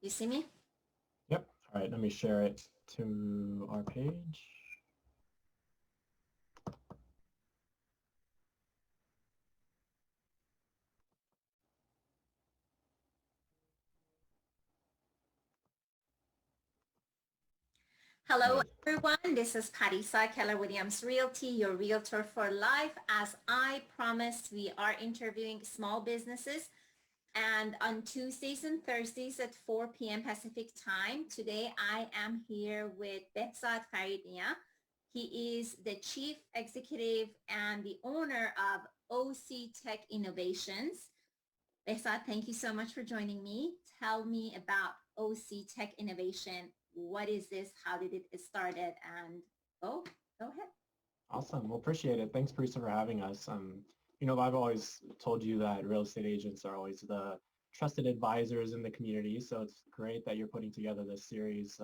You see me? Yep. All right, let me share it to our page. All Hello, right. everyone. This is Parisa Keller Williams Realty, your realtor for life. As I promised, we are interviewing small businesses and on Tuesdays and Thursdays at 4 p.m. Pacific time. Today, I am here with Behzad Faridia. He is the chief executive and the owner of OC Tech Innovations. Behzad, thank you so much for joining me. Tell me about OC Tech Innovation. What is this? How did it get started? And go ahead. Awesome. Well, appreciate it. Thanks, Parisa, for having us. I've always told you that real estate agents are always the trusted advisors in the community. So it's great that you're putting together this series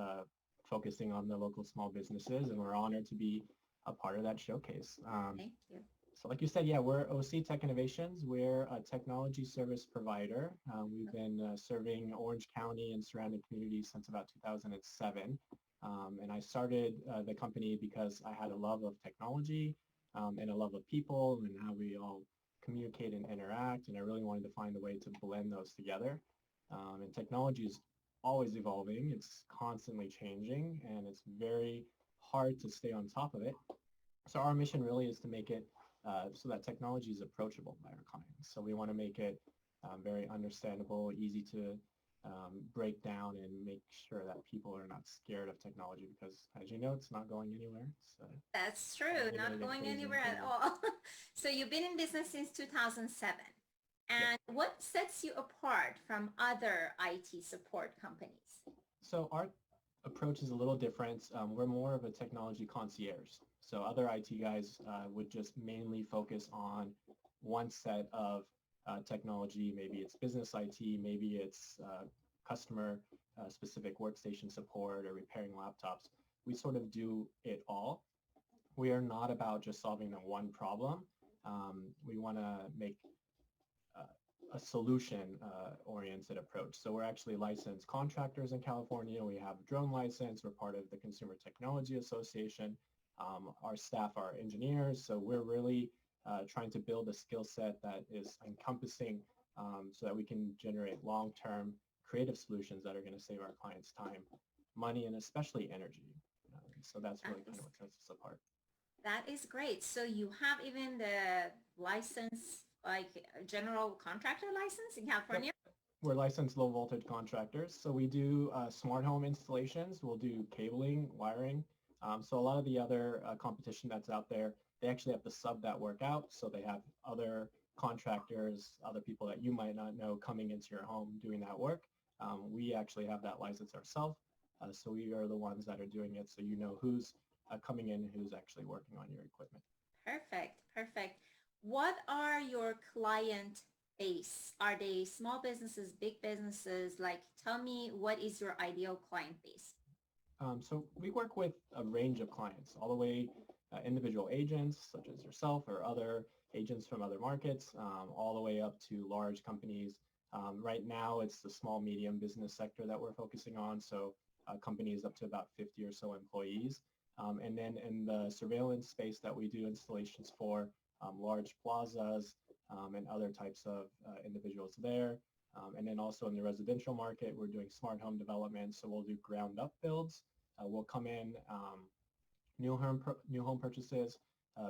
focusing on the local small businesses, and we're honored to be a part of that showcase. Thank you. So like you said, yeah, we're OC Tech Innovations. We're a technology service provider. We've been serving Orange County and surrounding communities since about 2007. And I started the company because I had a love of technology and a love of people and how we all communicate and interact. And I really wanted to find a way to blend those together. And technology is always evolving. It's constantly changing, and it's very hard to stay on top of it. So our mission really is to make it so that technology is approachable by our clients. So we want to make it very understandable, easy to break down and make sure that people are not scared of technology because, as you know, it's not going anywhere. It's That's true. only going to Not get going crazy and anywhere at crazy. all. So you've been in business since 2007. Yep. And what sets you apart from other IT support companies? So our approach is a little different. We're more of a technology concierge. So other IT guys would just mainly focus on one set of technology. Maybe it's business IT, maybe it's customer specific workstation support or repairing laptops. We sort of do it all. We are not about just solving the one problem. We want to make a solution oriented approach. So we're actually licensed contractors in California. We have a drone license. We're part of the Consumer Technology Association. Our staff are engineers. So we're really trying to build a skill set that is encompassing so that we can generate long-term creative solutions that are going to save our clients time, money, and especially energy. So that's That really kind is of what sets us apart. that is great. So you have even the license, like general contractor license in Yep. California? We're licensed low voltage contractors. So we do smart home installations. We'll do cabling, wiring. So a lot of the other competition that's out there, they actually have to sub that work out. So they have other contractors, other people that you might not know coming into your home doing that work. We actually have that license ourselves. So we are the ones that are doing it. So you know who's coming in and who's actually working on your equipment. Perfect, perfect. What are your client base? Are they small businesses, big businesses? Like, tell me what is your ideal client base? So we work with a range of clients, all the way individual agents such as yourself or other agents from other markets, all the way up to large companies. Right now, it's the small medium business sector that we're focusing on. So companies up to about 50 or so employees. And then in the surveillance space that we do installations for, large plazas and other types of individuals there. And then also in the residential market, we're doing smart home development. So we'll do ground up builds. We'll come in new home purchases,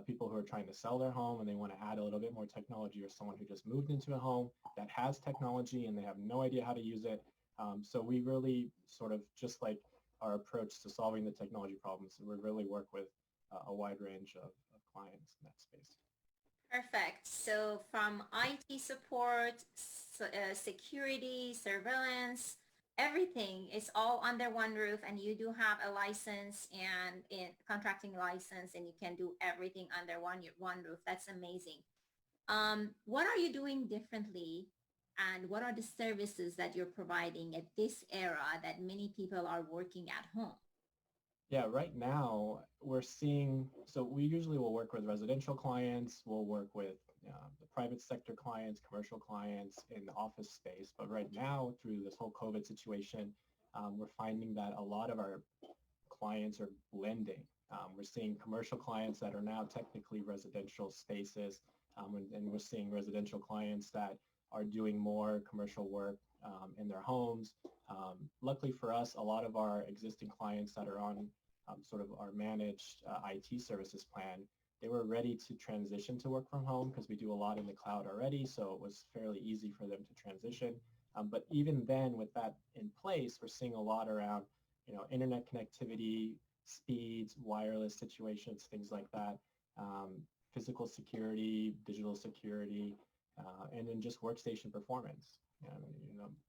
people who are trying to sell their home and they want to add a little bit more technology, or someone who just moved into a home that has technology and they have no idea how to use it. So we really sort of, just like our approach to solving the technology problems, we really work with a wide range of clients in that space. Perfect. So from IT support, security, surveillance, everything is all under one roof, and you do have a license and in contracting license, and you can do everything under one roof. That's amazing. What are you doing differently, and what are the services that you're providing at this era that many people are working at home? Yeah, right now we're seeing, so we usually will work with residential clients, we'll work with the private sector clients, commercial clients in the office space. But right now, through this whole COVID situation, we're finding that a lot of our clients are blending. We're seeing commercial clients that are now technically residential spaces, and we're seeing residential clients that are doing more commercial work in their homes. Luckily for us, a lot of our existing clients that are on sort of our managed IT services plan, they were ready to transition to work from home because we do a lot in the cloud already, so it was fairly easy for them to transition. But even then, with that in place, we're seeing a lot around internet connectivity, speeds, wireless situations, things like that, um, physical security, digital security, and then just workstation performance,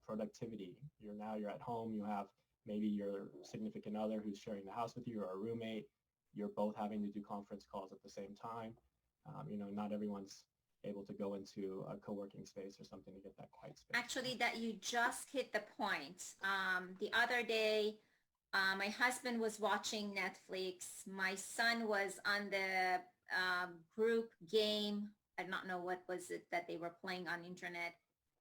productivity. You're at home, you have maybe your significant other who's sharing the house with you or a roommate. You're both having to do conference calls at the same time. Not everyone's able to go into a co-working space or something to get that quiet space. Actually, that you just hit the point. The other day, my husband was watching Netflix. My son was on the group game. I don't know what was it that they were playing on internet.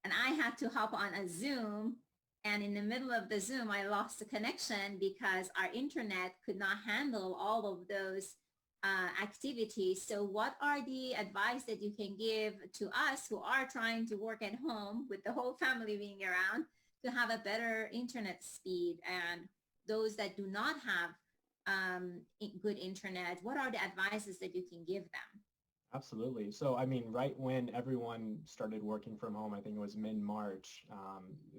And I had to hop on a Zoom. And in the middle of the Zoom, I lost the connection because our internet could not handle all of those activities. So what are the advice that you can give to us who are trying to work at home with the whole family being around to have a better internet speed, and those that do not have good internet, what are the advices that you can give them? Absolutely. So, I mean, right when everyone started working from home, I think it was mid-March,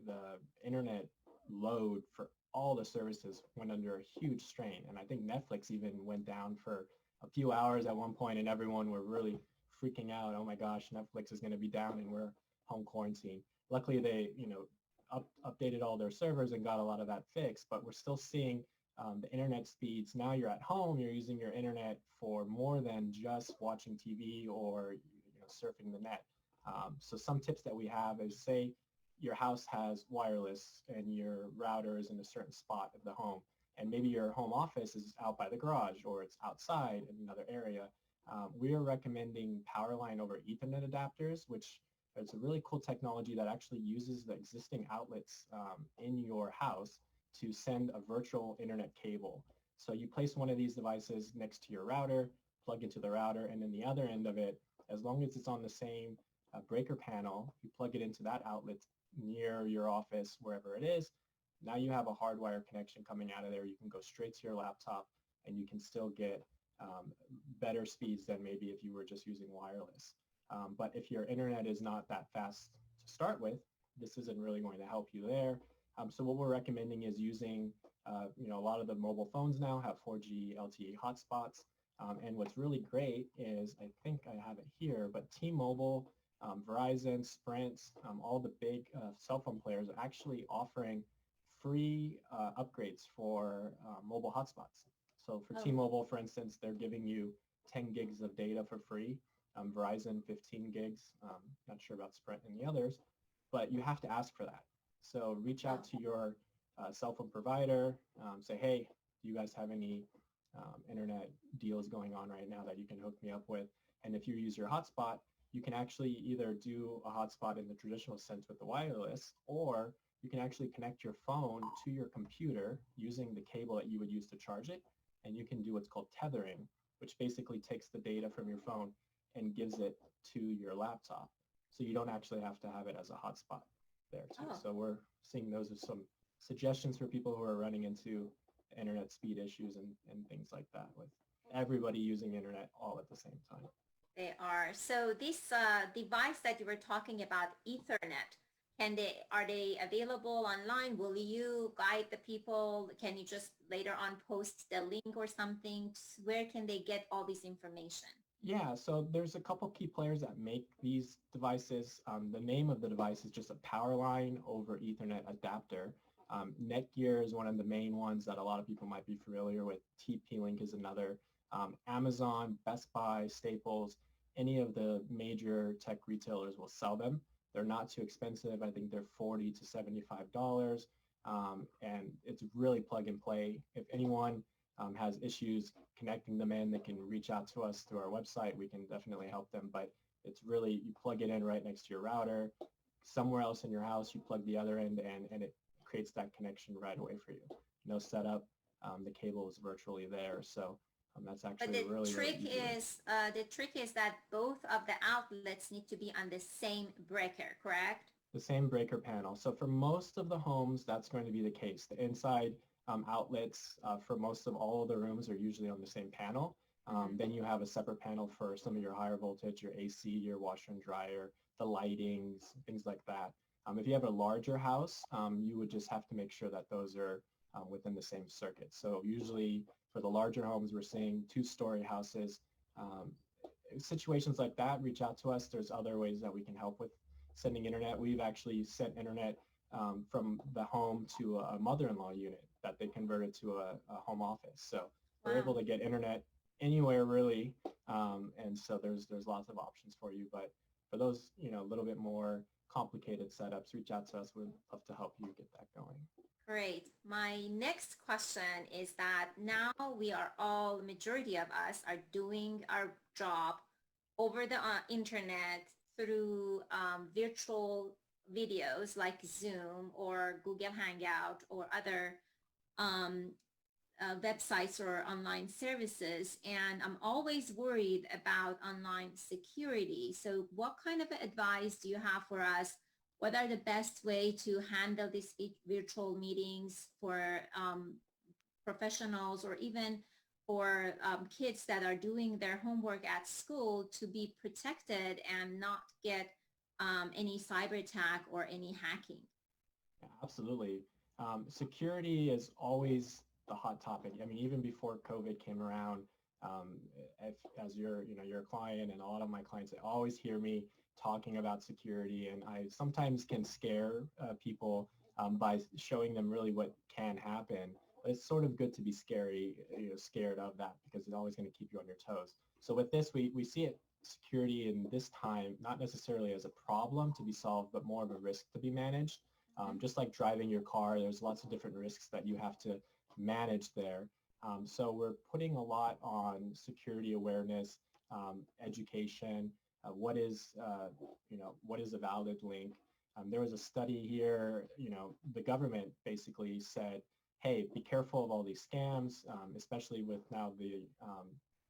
the internet load for all the services went under a huge strain. And I think Netflix even went down for a few hours at one point, and everyone were really freaking out. Oh my gosh, Netflix is going to be down and we're home quarantine. Luckily, they, updated all their servers and got a lot of that fixed, but we're still seeing the internet speeds. Now you're at home, you're using your internet for more than just watching TV or surfing the net. So some tips that we have is, say your house has wireless and your router is in a certain spot of the home, and maybe your home office is out by the garage or it's outside in another area. We are recommending Powerline over Ethernet adapters, which is a really cool technology that actually uses the existing outlets in your house to send a virtual internet cable. So you place one of these devices next to your router, plug into the router, and then the other end of it, as long as it's on the same breaker panel, you plug it into that outlet near your office, wherever it is. Now you have a hardwire connection coming out of there. You can go straight to your laptop and you can still get better speeds than maybe if you were just using wireless. But if your internet is not that fast to start with, this isn't really going to help you there. So what we're recommending is using, a lot of the mobile phones now have 4G LTE hotspots. And what's really great is, I think I have it here, but T-Mobile, Verizon, Sprint, all the big cell phone players are actually offering free upgrades for mobile hotspots. So for Oh, T-Mobile, for instance, they're giving you 10 gigs of data for free. Verizon, 15 gigs. Not sure about Sprint and the others, but you have to ask for that. So reach oh, out to your cell phone provider, say, hey, do you guys have any internet deals going on right now that you can hook me up with? And if you use your hotspot, you can actually either do a hotspot in the traditional sense with the wireless, or you can actually connect your phone to your computer using the cable that you would use to charge it. And you can do what's called tethering, which basically takes the data from your phone and gives it to your laptop. So you don't actually have to have it as a hotspot there too. oh. So we're seeing those as some suggestions for people who are running into internet speed issues and things like that, with everybody using internet all at the same time. They are. So this device that you were talking about, Ethernet, are they available online? Will you guide the people? Can you just later on post the link or something? Where can they get all this information? Yeah, so there's a couple key players that make these devices. The name of the device is just a power line over Ethernet adapter. Netgear is one of the main ones that a lot of people might be familiar with. TP-Link is another. Amazon, Best Buy, Staples, any of the major tech retailers will sell them. They're not too expensive. I think they're $40 to $75. And it's really plug and play. If anyone has issues connecting them in, they can reach out to us through our website. We can definitely help them, but it's really, you plug it in right next to your router. Somewhere else in your house, you plug the other end and it creates that connection right away for you. No setup. The cable is virtually there. So that's But actually a really, really easy way. the trick is that both of the outlets need to be on the same breaker, correct? The same breaker panel. So for most of the homes, that's going to be the case. The inside outlets for most of all of the rooms are usually on the same panel. Then you have a separate panel for some of your higher voltage, your AC, your washer and dryer, the lightings, things like that. If you have a larger house, you would just have to make sure that those are within the same circuit. So usually for the larger homes, we're seeing two-story houses. Um, Situations like that, reach out to us. There's other ways that we can help with sending internet. We've actually sent internet from the home to a mother-in-law unit that they converted to a home office. So we're able Wow. to get internet anywhere really. And so there's lots of options for you. But for those, a little bit more complicated setups, reach out to us. We'd love to help you get that going. Great. My next question is that now we are all, majority of us are doing our job over the internet through virtual videos like Zoom or Google Hangout or other um, websites or online services. And I'm always worried about online security. So what kind of advice do you have for us? What are the best way to handle these virtual meetings for professionals or even for kids that are doing their homework at school to be protected and not get any cyber attack or any hacking? Yeah, absolutely. Security is always the hot topic. I mean, even before COVID came around, um, if, as you're a client, and a lot of my clients, they always hear me talking about security, and I sometimes can scare people by showing them really what can happen. But it's sort of good to be scared of that because it's always going to keep you on your toes. So with this, we see it security in this time, not necessarily as a problem to be solved, but more of a risk to be managed. Mhm. Just like driving your car, there's lots of different risks that you have to manage there. So we're putting a lot on security awareness, education, what is a valid link. There was a study here, the government basically said, hey, be careful of all these scams, especially with now the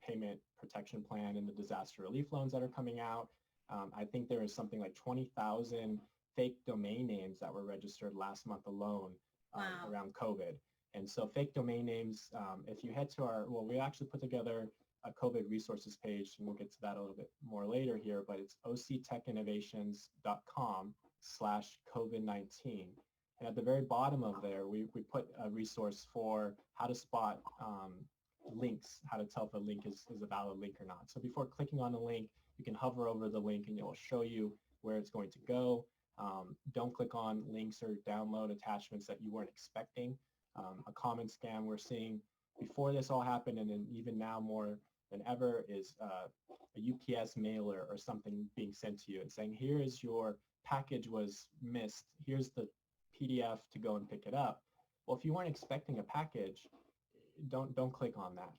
payment protection plan and the disaster relief loans that are coming out. I think there is something like 20,000 fake domain names that were registered last month alone Wow. around COVID. And so fake domain names, if you head to we actually put together a COVID resources page, and we'll get to that a little bit more later here, but it's octechinnovations.com/COVID-19. And at the very bottom of there, we put a resource for how to spot links, how to tell if a link is a valid link or not. So before clicking on the link, you can hover over the link and it will show you where it's going to go. Don't click on links or download attachments that you weren't expecting. A common scam we're seeing before this all happened, and then even now more than ever, is a UPS mailer or something being sent to you and saying, here is your package was missed. Here's the PDF to go and pick it up. Well, if you weren't expecting a package, don't click on that.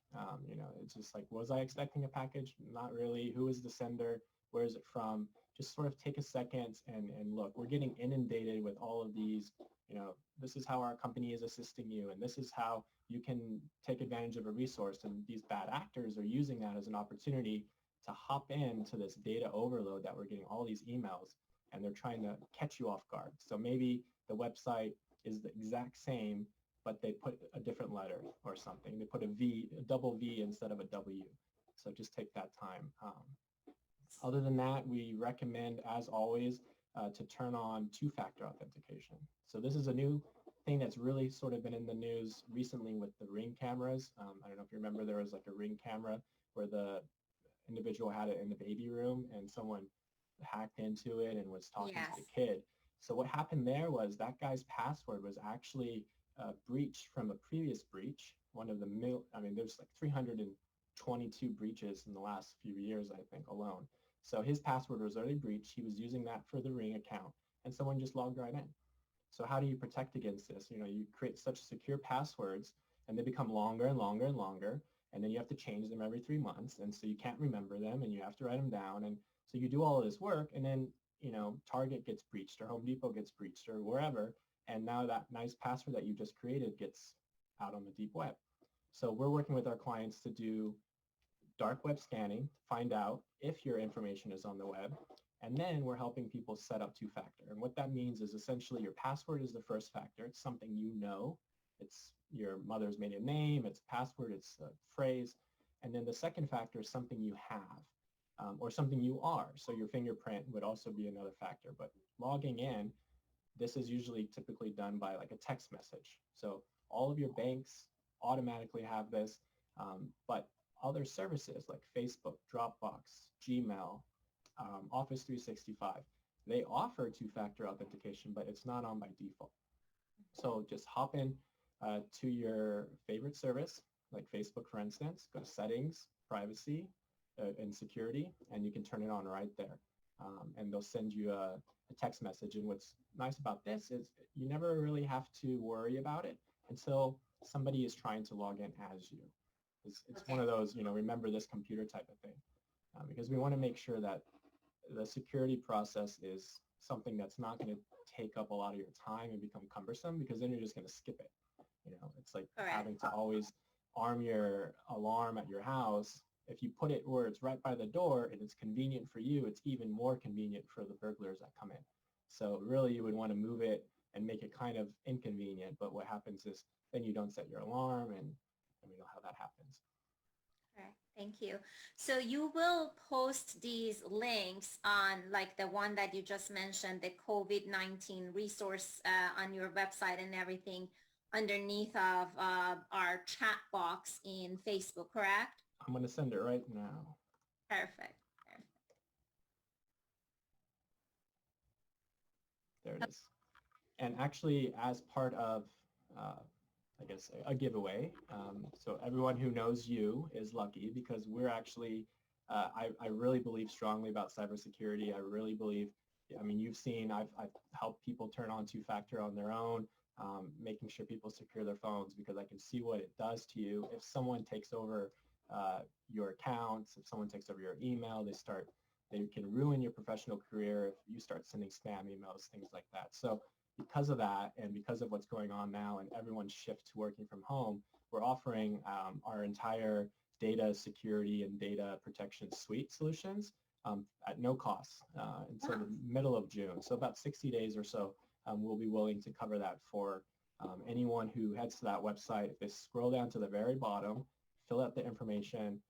It's just like, was I expecting a package? Not really. Who is the sender? Where is it from? Just sort of take a second and look. We're getting inundated with all of these, this is how our company is assisting you, and this is how you can take advantage of a resource. And these bad actors are using that as an opportunity to hop into this data overload that we're getting all these emails, and they're trying to catch you off guard. So maybe the website is the exact same, but they put a different letter or something. They put a double V instead of a W. So just take that time. Other than that, we recommend, as always, to turn on two-factor authentication. So this is a new thing that's really sort of been in the news recently with the Ring cameras. I don't know if you remember, there was like a Ring camera where the individual had it in the baby room and someone hacked into it and was talking to Yes. the kid. So what happened there was that guy's password was actually breached from a previous breach. One of the there's like 322 breaches in the last few years, I think, alone. So his password was already breached. He was using that for the Ring account, and someone just logged right in. So how do you protect against this? You create such secure passwords, and they become longer and longer and longer. And then you have to change them every 3 months. And so you can't remember them and you have to write them down. And so you do all of this work and then, Target gets breached or Home Depot gets breached or wherever. And now that nice password that you just created gets out on the deep web. So we're working with our clients to do dark web scanning to find out if your information is on the web. And then we're helping people set up two-factor. And what that means is essentially your password is the first factor. It's something you know. It's your mother's maiden name, it's password, it's a phrase. And then the second factor is something you have or something you are. So your fingerprint would also be another factor. But logging in, this is usually typically done by like a text message. So all of your banks automatically have this, but other services like Facebook, Dropbox, Gmail, Office 365, they offer two-factor authentication, but it's not on by default. So just hop in to your favorite service, like Facebook, for instance, go to settings, privacy, and security, and you can turn it on right there. And they'll send you a text message. And what's nice about this is you never really have to worry about it until somebody is trying to log in as you. It's one Okay. of those, remember this computer type of thing. Because we want to make sure that the security process is something that's not going to take up a lot of your time and become cumbersome, because then you're just going to skip it. It's like Correct. having to always arm your alarm at your house. If you put it where it's right by the door and it's convenient for you, it's even more convenient for the burglars that come in. So really you would want to move it and make it kind of inconvenient. But what happens is then you don't set your alarm, and we know how that happens. Correct. Thank you. So you will post these links on like the one that you just mentioned, the COVID-19 resource on your website and everything underneath of our chat box in Facebook, correct? I'm going to send it right now. Perfect. There it is. And actually, as part of, I guess, a giveaway, so everyone who knows you is lucky, because we're actually, I really believe strongly about cybersecurity. I really believe, I mean, you've seen, I've helped people turn on two-factor on their own, making sure people secure their phones, because I can see what it does to you. If someone takes over your accounts, if someone takes over your email, they can ruin your professional career if you start sending spam emails, things like that. So because of that, and because of what's going on now and everyone's shift to working from home, we're offering our entire data security and data protection suite solutions at no cost until the middle of June. So about 60 days or so, we'll be willing to cover that for anyone who heads to that website. If they scroll down to the very bottom, fill out the information,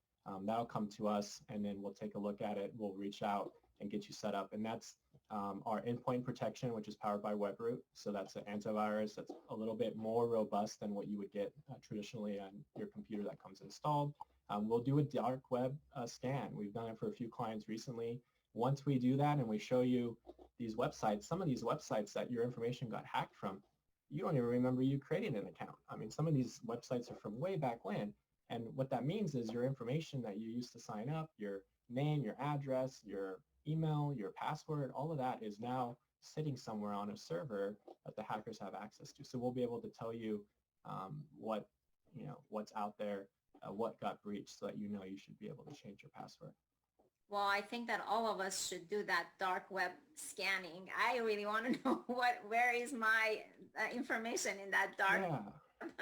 that'll come to us, and then we'll take a look at it. We'll reach out and get you set up. And that's our endpoint protection, which is powered by WebRoot. So that's an antivirus that's a little bit more robust than what you would get traditionally on your computer that comes installed. We'll do a dark web scan. We've done it for a few clients recently. Once we do that and we show you these websites, some of these websites that your information got hacked from, you don't even remember you created an account. I mean, some of these websites are from way back when. And what that means is your information that you used to sign up, your name, your address, your email, your password, all of that is now sitting somewhere on a server that the hackers have access to. So we'll be able to tell you what's out there, what got breached, so that you know you should be able to change your password. Well, I think that all of us should do that dark web scanning. I really want to know where is my information in that dark.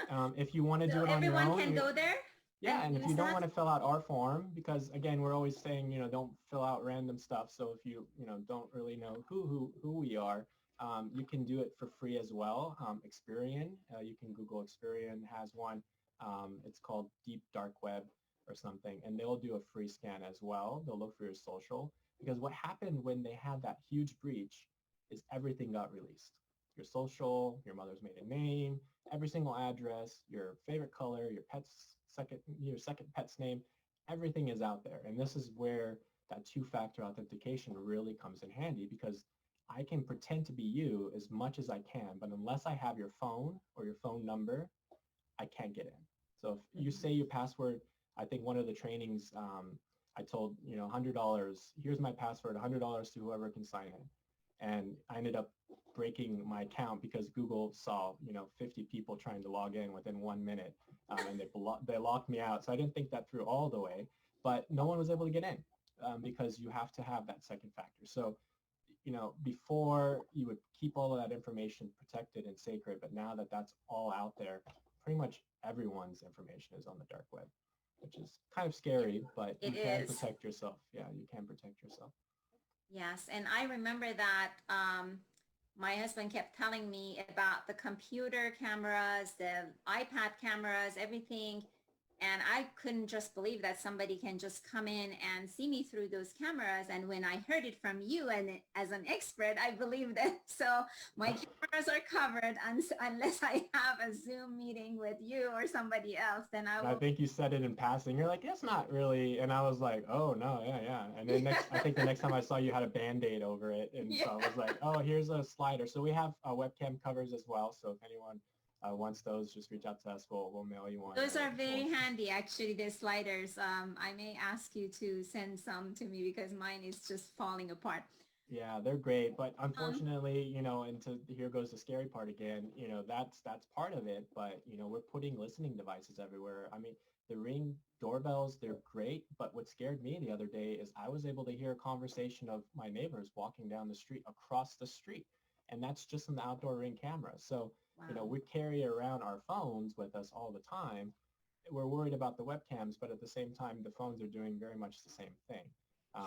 Yeah. If you want to So do it on your everyone own, can go there yeah, and and if use you don't that? want to fill out our form, because again, we're always saying, don't fill out random stuff. So if you, don't really know who we are, you can do it for free as well. Experian, you can Google Experian has one. It's called Deep Dark Web or something, and they'll do a free scan as well. They'll look for your social, because what happened when they had that huge breach is everything got released. Your social, your mother's maiden name, every single address, your favorite color, your second pet's name, everything is out there. And this is where that two-factor authentication really comes in handy, because I can pretend to be you as much as I can, but unless I have your phone or your phone number, I can't get in. So if you say your password, I think one of the trainings I told, $100, here's my password, $100 to whoever can sign in. And I ended up breaking my account because Google saw, 50 people trying to log in within 1 minute, and they locked me out. So I didn't think that through all the way, but no one was able to get in because you have to have that second factor. So before you would keep all of that information protected and sacred, but now that that's all out there, pretty much everyone's information is on the dark web, which is kind of scary, but It you can is. protect yourself. Yeah, you can protect yourself. Yes, and I remember that my husband kept telling me about the computer cameras, the iPad cameras, everything. And I couldn't just believe that somebody can just come in and see me through those cameras. And when I heard it from you and as an expert, I believed it. So my cameras are covered unless I have a Zoom meeting with you or somebody else, then I And I will. think you said it in passing. You're like, it's not really. And I was like, oh no, yeah, yeah. And then I think the next time I saw you had a Band-Aid over it. And Yeah. so I was like, oh, here's a slider. So we have webcam covers as well. So if anyone wants those, just reach out to us. We'll mail you one. Those Or are very handy, actually, the sliders. I may ask you to send some to me because mine is just falling apart. yeah, they're great, but Um, unfortunately, and here goes the scary part again. That's part of it, but we're putting listening devices everywhere. I mean, the Ring doorbells, they're great, but what scared me the other day is I was able to hear a conversation of my neighbors walking down the street across the street, and that's just an outdoor Ring camera. So, wow, we carry around our phones with us all the time. We're worried about the webcams, but at the same time, the phones are doing very much the same thing.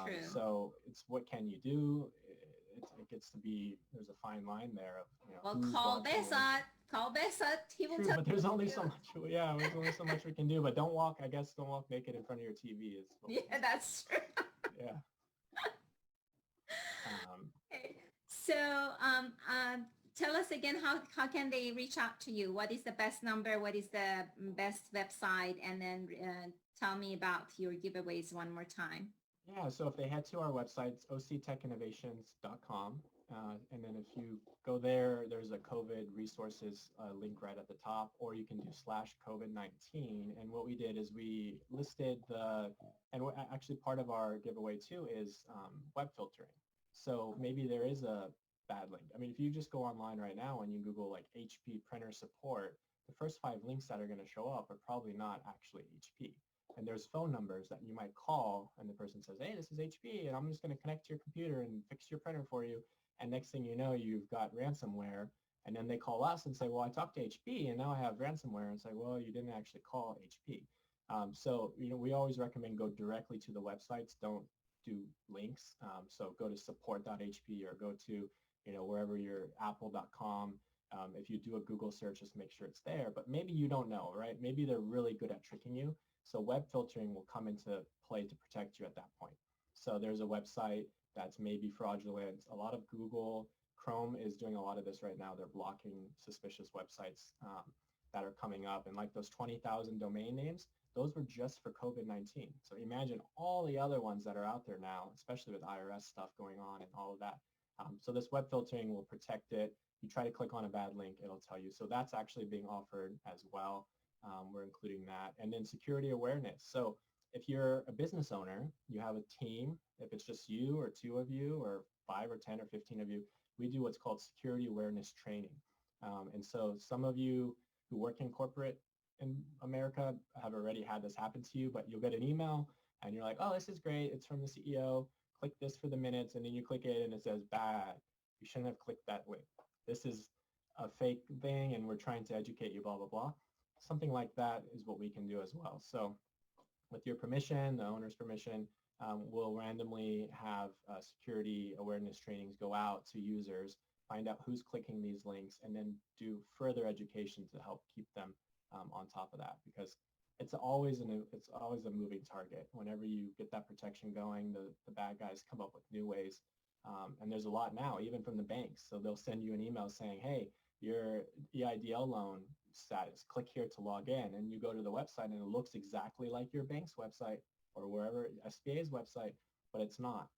true. So it's what can you do? It gets to be, there's a fine line there of, Well, who's call watching when. Besat. Call Besat. He will True, tell but there's only you. so much, yeah, there's only so much we can do, but don't walk naked in front of your TV is what we Yeah, can say. that's true. Yeah. Um, Okay. So tell us again, how can they reach out to you? What is the best number? What is the best website? And then tell me about your giveaways one more time. Yeah, so if they head to our website, it's octechinnovations.com. And then if you go there, there's a COVID resources link right at the top, or you can do /COVID-19. And what we did is we listed and actually part of our giveaway too is web filtering. So maybe there is a bad link. I mean, if you just go online right now and you Google like HP printer support, the first 5 links that are going to show up are probably not actually HP. And there's phone numbers that you might call and the person says, hey, this is HP and I'm just going to connect to your computer and fix your printer for you. And next thing you know, you've got ransomware. And then they call us and say, well, I talked to HP and now I have ransomware. And say, well, you didn't actually call HP. So, we always recommend go directly to the websites. Don't do links. So go to support.hp or go to, wherever your apple.com. If you do a Google search, just make sure it's there. But maybe you don't know, right? Maybe they're really good at tricking you. So web filtering will come into play to protect you at that point. So there's a website that's maybe fraudulent. A lot of Google Chrome is doing a lot of this right now. They're blocking suspicious websites that are coming up. And like those 20,000 domain names, those were just for COVID-19. So imagine all the other ones that are out there now, especially with IRS stuff going on and all of that. So this web filtering will protect it. You try to click on a bad link, it'll tell you. So that's actually being offered as well. We're including that. And then security awareness. So if you're a business owner, you have a team, if it's just you or 2 of you or 5 or 10 or 15 of you, we do what's called security awareness training. And so some of you who work in corporate in America have already had this happen to you, but you'll get an email and you're like, oh, this is great. It's from the CEO. Click this for the minutes. And then you click it and it says bad. You shouldn't have clicked that link. This is a fake thing and we're trying to educate you, blah, blah, blah. Something like that is what we can do as well. So with your permission, the owner's permission, we'll randomly have security awareness trainings go out to users, find out who's clicking these links, and then do further education to help keep them on top of that, because it's always a moving target. Whenever you get that protection going, the bad guys come up with new ways. And there's a lot now, even from the banks. So they'll send you an email saying, hey, your EIDL loan status, click here to log in. And you go to the website and it looks exactly like your bank's website or wherever SBA's website, but it's not.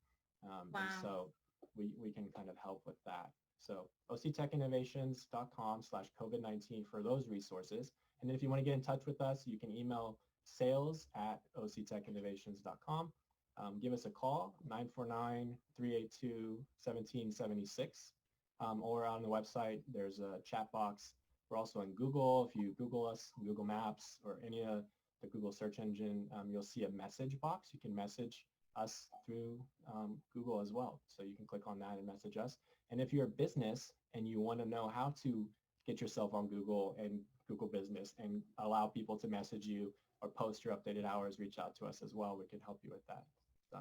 And Wow. so we can kind of help with that. So octechinnovations.com/COVID-19 for those resources. And then if you want to get in touch with us, you can email sales@octechinnovations.com. give us a call, 949-382-1776. Or on the website, there's a chat box. We're also on Google. If you Google us, Google Maps, or any of the Google search engine, you'll see a message box. You can message us through Google as well. So you can click on that and message us. And if you're a business and you want to know how to get yourself on Google and Google Business and allow people to message you or post your updated hours, reach out to us as well. We can help you with that.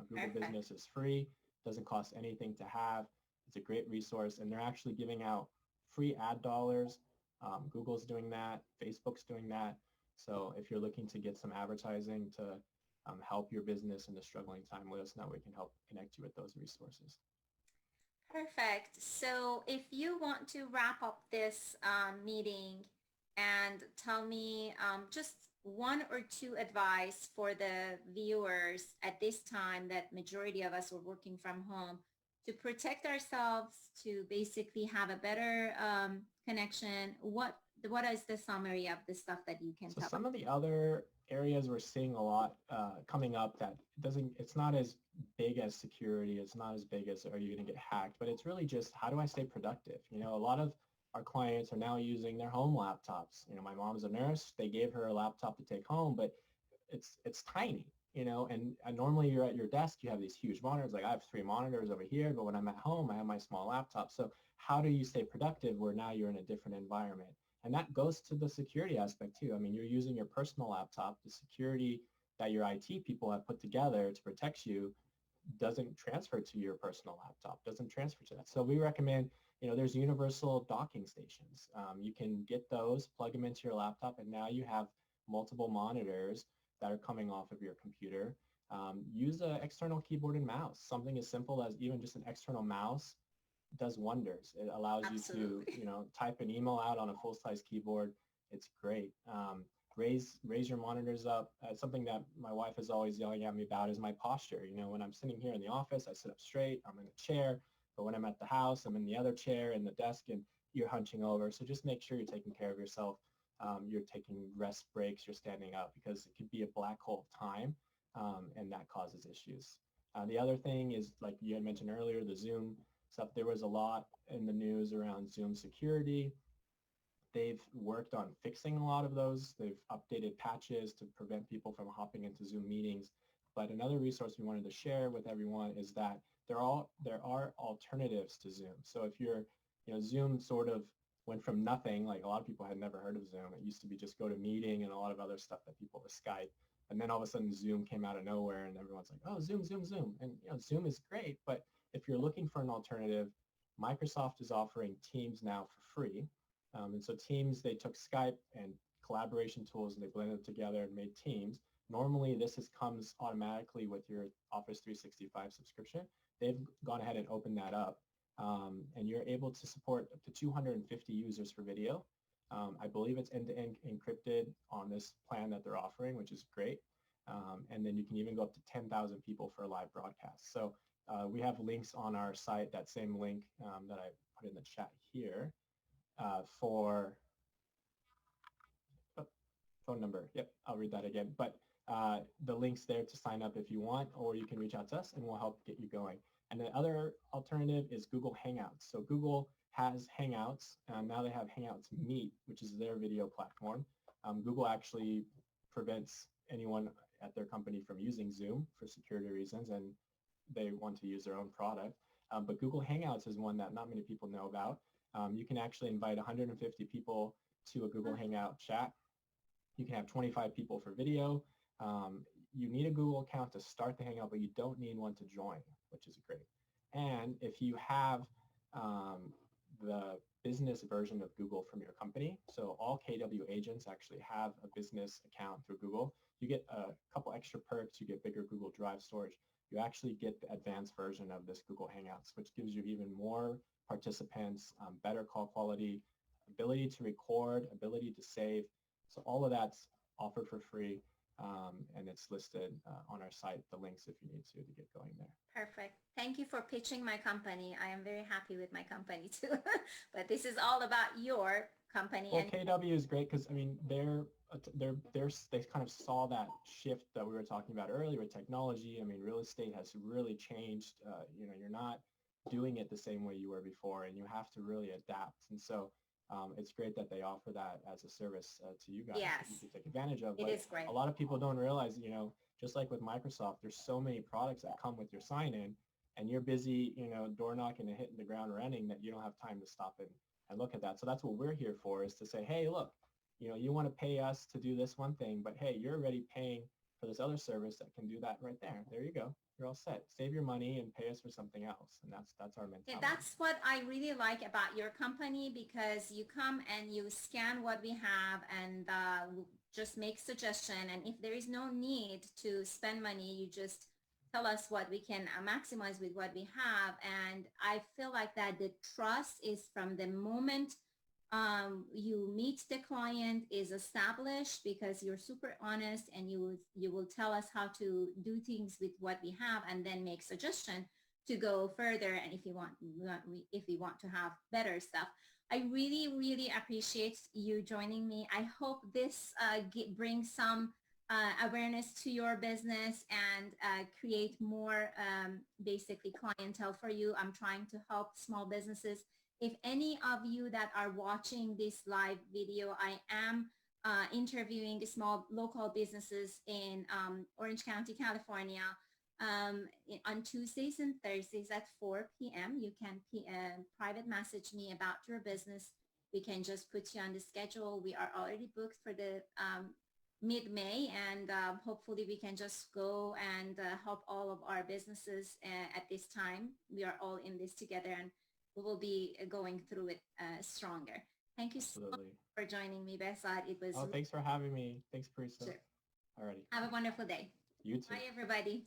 Google Perfect. Business is free, doesn't cost anything to have. It's a great resource, and they're actually giving out free ad dollars. Google's doing that, Facebook's doing that. So if you're looking to get some advertising to help your business in a struggling time, let us know. We can help connect you with those resources. Perfect. So if you want to wrap up this meeting and tell me just one or two advice for the viewers at this time that majority of us are working from home to protect ourselves, to basically have a better connection, what is the summary of the stuff that you can So tell some us? of the other areas we're seeing a lot coming up that it's not as big as security. It's not as big as are you going to get hacked, but it's really just how do I stay productive? A lot of our clients are now using their home laptops. My mom's a nurse. They gave her a laptop to take home, but it's tiny, and normally you're at your desk, you have these huge monitors. Like I have 3 monitors over here, but when I'm at home, I have my small laptop. So how do you stay productive where now you're in a different environment? And that goes to the security aspect too. I mean, you're using your personal laptop. The security that your IT people have put together to protect you doesn't transfer to your personal laptop, doesn't transfer to that. So we recommend, there's universal docking stations. You can get those, plug them into your laptop, and now you have multiple monitors that are coming off of your computer. Use an external keyboard and mouse. Something as simple as even just an external mouse does wonders. It allows you to, Absolutely. type an email out on a full-size keyboard. It's great. Raise your monitors up. Something that my wife is always yelling at me about is my posture. When I'm sitting here in the office, I sit up straight. I'm in a chair. But when I'm at the house, I'm in the other chair in the desk, and you're hunching over. So just make sure you're taking care of yourself. You're taking rest breaks. You're standing up, because it could be a black hole of time, and that causes issues. The other thing is, like you had mentioned earlier, the Zoom stuff. There was a lot in the news around Zoom security. They've worked on fixing a lot of those. They've updated patches to prevent people from hopping into Zoom meetings. But another resource we wanted to share with everyone is that there are alternatives to Zoom. So if Zoom sort of went from nothing, like a lot of people had never heard of Zoom. It used to be just go to meeting and a lot of other stuff that people with Skype. And then all of a sudden Zoom came out of nowhere and everyone's like, oh, Zoom, Zoom, Zoom. And Zoom is great, but if you're looking for an alternative, Microsoft is offering Teams now for free. And so Teams, they took Skype and collaboration tools and they blended them together and made Teams. Normally, comes automatically with your Office 365 subscription. They've gone ahead and opened that up, and you're able to support up to 250 users for video. I believe it's end-to-end encrypted on this plan that they're offering, which is great. And then you can even go up to 10,000 people for a live broadcast. So we have links on our site, that same link that I put in the chat here for oh, phone number. Yep, I'll read that again. But the link's there to sign up if you want, or you can reach out to us and we'll help get you going. And the other alternative is Google Hangouts. So Google has Hangouts, and now they have Hangouts Meet, which is their video platform. Google actually prevents anyone at their company from using Zoom for security reasons, and they want to use their own product. But Google Hangouts is one that not many people know about. You can actually invite 150 people to a Google Hangout chat. You can have 25 people for video. You need a Google account to start the Hangout, but you don't need one to join, which is great. And if you have the business version of Google from your company, so all KW agents actually have a business account through Google, you get a couple extra perks. You get bigger Google Drive storage. You actually get the advanced version of this Google Hangouts, which gives you even more participants, better call quality, ability to record, ability to save. So all of that's offered for free, and it's listed on our site, the links if you need to get going there. Perfect. Thank you for pitching my company. I am very happy with my company too. But this is all about your company. Well, And KW is great because I mean they kind of saw that shift that we were talking about earlier with technology. I mean, real estate has really changed. You're not doing it the same way you were before, and you have to really adapt. And so it's great that they offer that as a service to you guys that you yes, can take advantage of. it But is great. a lot of people don't realize, just like with Microsoft, there's so many products that come with your sign-in, and you're busy, door knocking and hitting the ground running that you don't have time to stop and look at that. So that's what we're here for, is to say, hey, look, you want to pay us to do this one thing, but hey, you're already paying for this other service that can do that right there. There you go. You're all set. Save your money and pay us for something else. And that's our Yeah, mentality. that's what I really like about your company, because you come and you scan what we have and just make suggestion. And if there is no need to spend money, you just tell us what we can maximize with what we have. And I feel like that the trust is from the moment you meet the client is established, because you're super honest and you will tell us how to do things with what we have and then make suggestion to go further. And if we want to have better stuff. I really, really appreciate you joining me. I hope this brings some awareness to your business and create more basically clientele for you. I'm trying to help small businesses. If any of you that are watching this live video, I am interviewing small local businesses in Orange County, California, on Tuesdays and Thursdays at 4 p.m. You can private message me about your business. We can just put you on the schedule. We are already booked for the mid-May, and hopefully we can just go and help all of our businesses at this time. We are all in this together, and we will be going through it stronger. Thank you so much Absolutely. for joining me, Besad. It was Oh, thanks for having me. Thanks, Parisa. sure. Alrighty. Have a wonderful day. You too. Bye, everybody.